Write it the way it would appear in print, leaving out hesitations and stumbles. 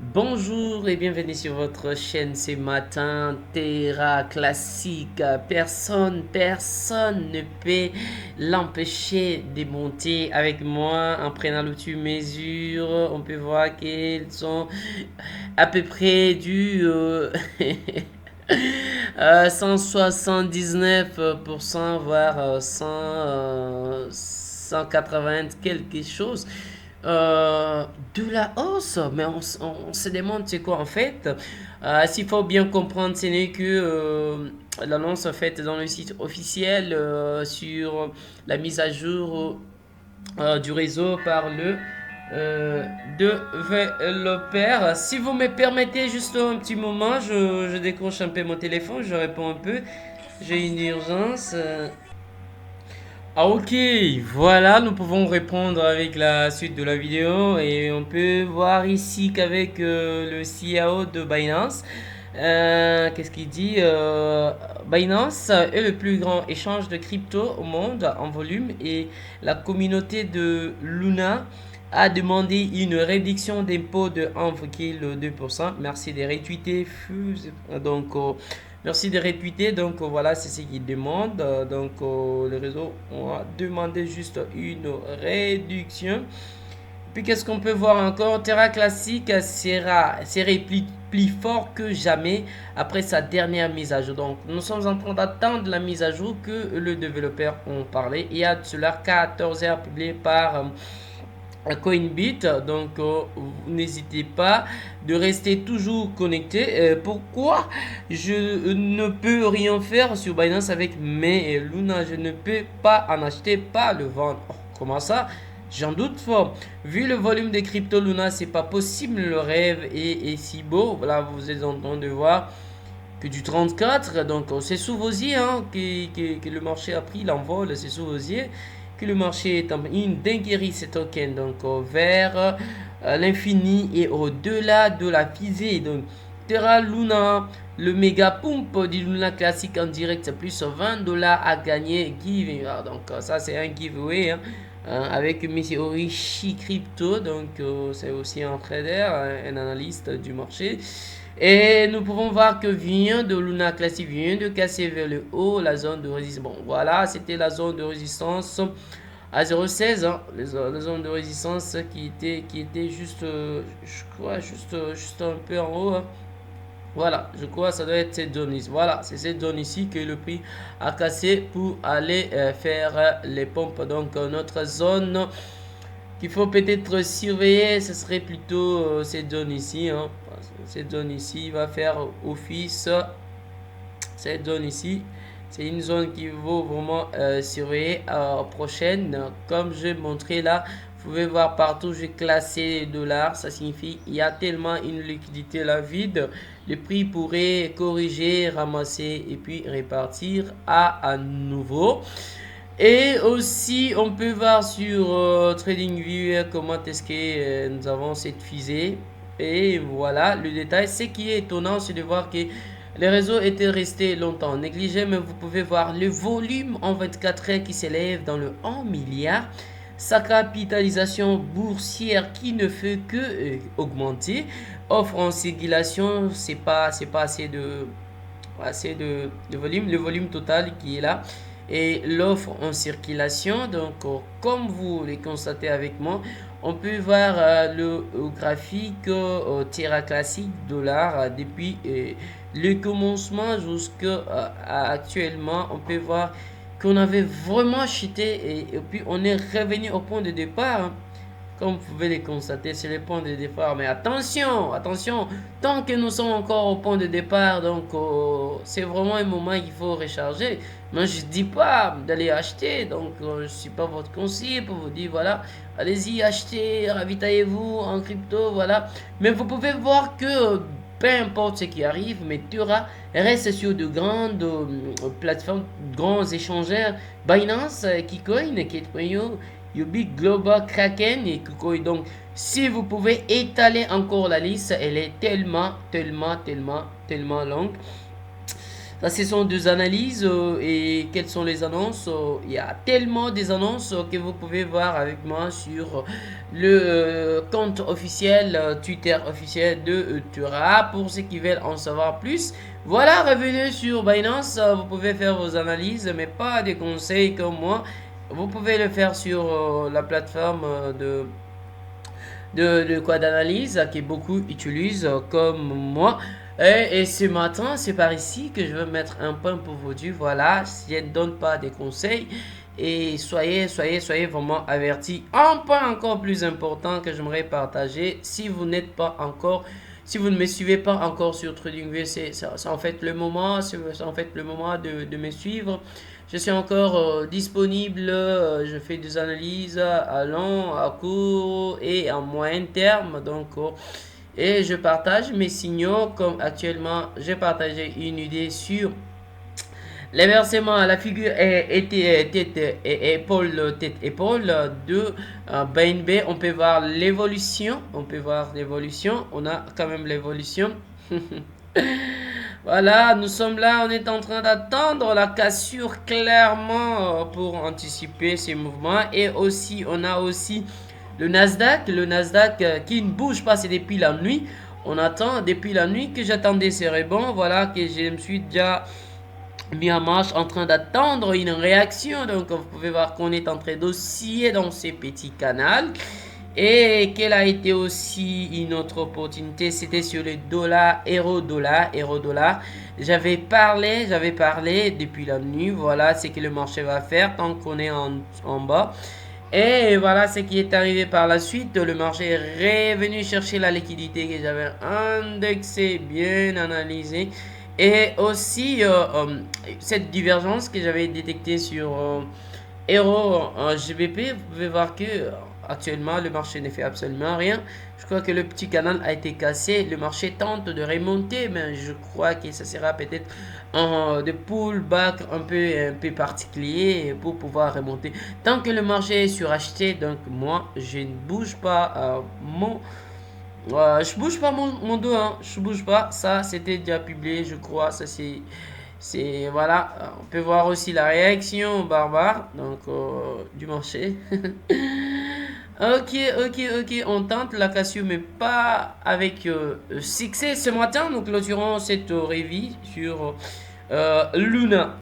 Bonjour et bienvenue sur votre chaîne ce matin, Terra Classique. Personne ne peut l'empêcher de monter avec moi en prenant l'outil mesure. On peut voir qu'ils sont à peu près du 179%, voire 180 quelque chose de la hausse. Mais on se demande c'est quoi en fait. S'il faut bien comprendre, ce n'est que l'annonce faite dans le site officiel sur la mise à jour du réseau par le euh, développeur. Si vous me permettez juste un petit moment, je décroche un peu mon téléphone, je réponds un peu. J'ai une urgence. Ah ok, voilà, nous pouvons répondre avec la suite de la vidéo et on peut voir ici qu'avec le CIO de Binance, qu'est-ce qu'il dit Binance est le plus grand échange de crypto au monde en volume et la communauté de Luna a demandé une réduction d'impôt de 1,2%. Merci de retweeter. Donc, merci de retweeter. Donc voilà, c'est ce qu'ils demandent. Donc le réseau a demandé juste une réduction. Puis qu'est-ce qu'on peut voir encore? Terra Classic serait plus fort que jamais après sa dernière mise à jour. Donc nous sommes en train d'attendre la mise à jour que le développeur ont parlé. Il y a de cela 14 heures publié par Coinbit. Donc n'hésitez pas de rester toujours connecté. Pourquoi je ne peux rien faire sur Binance avec mes Luna? Je ne peux pas en acheter, pas le vendre. Oh, comment ça? J'en doute fort. Vu le volume des crypto Luna, c'est pas possible. Le rêve est si beau. Là, vous êtes en train de voir que du 34. Donc, c'est sous vos yeux hein, que le marché a pris l'envol. C'est sous vos yeux que le marché est en une dinguerie, ces tokens. Donc, vers l'infini et au-delà de la fusée. Donc, Terra Luna, le méga pump du Luna classique en direct, c'est plus 20 dollars à gagner. Donc, ça, c'est un giveaway. Avec M. Orishi Crypto, donc c'est aussi un trader, un analyste du marché. Et nous pouvons voir que vient de Luna Classic vient de casser vers le haut la zone de résistance. Bon, voilà, c'était la zone de résistance à 0,16. Hein, la zone de résistance qui était juste, je crois, juste un peu en haut. Hein. Voilà, je crois que ça doit être cette zone ici. Voilà, c'est cette zone ici que le prix a cassé pour aller faire les pompes. Donc, notre zone qu'il faut peut-être surveiller, ce serait plutôt cette zone ici. Hein. Cette zone ici va faire office. Cette zone ici, c'est une zone qu'il faut vraiment surveiller prochaine. Comme je montrais là, vous pouvez voir partout, j'ai classé les dollars. Ça signifie il y a tellement une liquidité là vide. Le prix pourrait corriger, ramasser et puis repartir à nouveau. Et aussi, on peut voir sur TradingView comment est-ce que nous avons cette fusée. Et voilà, le détail. Ce qui est étonnant, c'est de voir que les réseaux étaient restés longtemps négligés, mais vous pouvez voir le volume en 24 heures qui s'élève dans le 1 milliard. Sa capitalisation boursière qui ne fait que augmenter. Offre en circulation, c'est pas assez de volume. Le volume total qui est là et l'offre en circulation. Donc, comme vous le constatez avec moi, on peut voir le graphique Terra Classic dollar depuis le commencement jusqu'à actuellement. On peut voir qu'on avait vraiment chuté et puis on est revenu au point de départ. Hein. Comme vous pouvez le constater, c'est le point de départ. Mais attention, attention, tant que nous sommes encore au point de départ, donc c'est vraiment un moment qu'il faut recharger. Moi, je ne dis pas d'aller acheter, donc je ne suis pas votre conseiller pour vous dire, voilà, allez-y, achetez, ravitaillez-vous en crypto, voilà. Mais vous pouvez voir que peu importe ce qui arrive, mais Tura reste sur de grandes plateformes, de grands échangeurs, Binance, Kikoin, Ketpayo, Ubik, Global, Kraken et Kukoi. Donc, si vous pouvez étaler encore la liste, elle est tellement longue. Ça, ce sont deux analyses. Et quelles sont les annonces? Il y a tellement des annonces que vous pouvez voir avec moi sur le compte officiel, Twitter officiel de Tura. Pour ceux qui veulent en savoir plus, voilà, revenez sur Binance. Vous pouvez faire vos analyses, mais pas des conseils comme moi. Vous pouvez le faire sur la plateforme de quoi d'analyse que beaucoup utilisent comme moi. Et ce matin, c'est par ici que je veux mettre un point pour vous dire, voilà, je ne donne pas des conseils et soyez vraiment avertis. Un point encore plus important que j'aimerais partager, si vous n'êtes pas encore, si vous ne me suivez pas encore sur TradingView, c'est en fait le moment, c'est en fait le moment de me suivre. Je suis encore disponible, je fais des analyses à long, à court et à moyen terme. Donc, et je partage mes signaux comme actuellement j'ai partagé une idée sur les versements à la figure tête épaule de BNB. On peut voir l'évolution, on a quand même l'évolution. Voilà, nous sommes là, on est en train d'attendre la cassure clairement pour anticiper ces mouvements. Et aussi, on a aussi le Nasdaq qui ne bouge pas, c'est depuis la nuit. On attend depuis la nuit que j'attendais ces rebonds. Voilà, que je me suis déjà mis en marche en train d'attendre une réaction. Donc, vous pouvez voir qu'on est en train d'osciller dans ces petits canaux. Et quelle a été aussi une autre opportunité, c'était sur le dollar, euro-dollar. J'avais parlé depuis la nuit, voilà ce que le marché va faire tant qu'on est en bas. Et voilà ce qui est arrivé par la suite. Le marché est revenu chercher la liquidité que j'avais indexée, bien analysée. Et aussi cette divergence que j'avais détectée sur Euro GBP, vous pouvez voir que actuellement le marché ne fait absolument rien. Je crois que le petit canal a été cassé. Le marché tente de remonter, mais je crois que ça sera peut-être un de pullback un peu particulier pour pouvoir remonter. Tant que le marché est suracheté, donc moi je ne bouge pas je bouge pas mon dos, hein. Je bouge pas. Ça, c'était déjà publié, je crois. Ça, voilà. On peut voir aussi la réaction barbare, donc, du marché. Ok. On tente la cassure, mais pas avec succès ce matin. Nous clôturons cette revue sur Luna.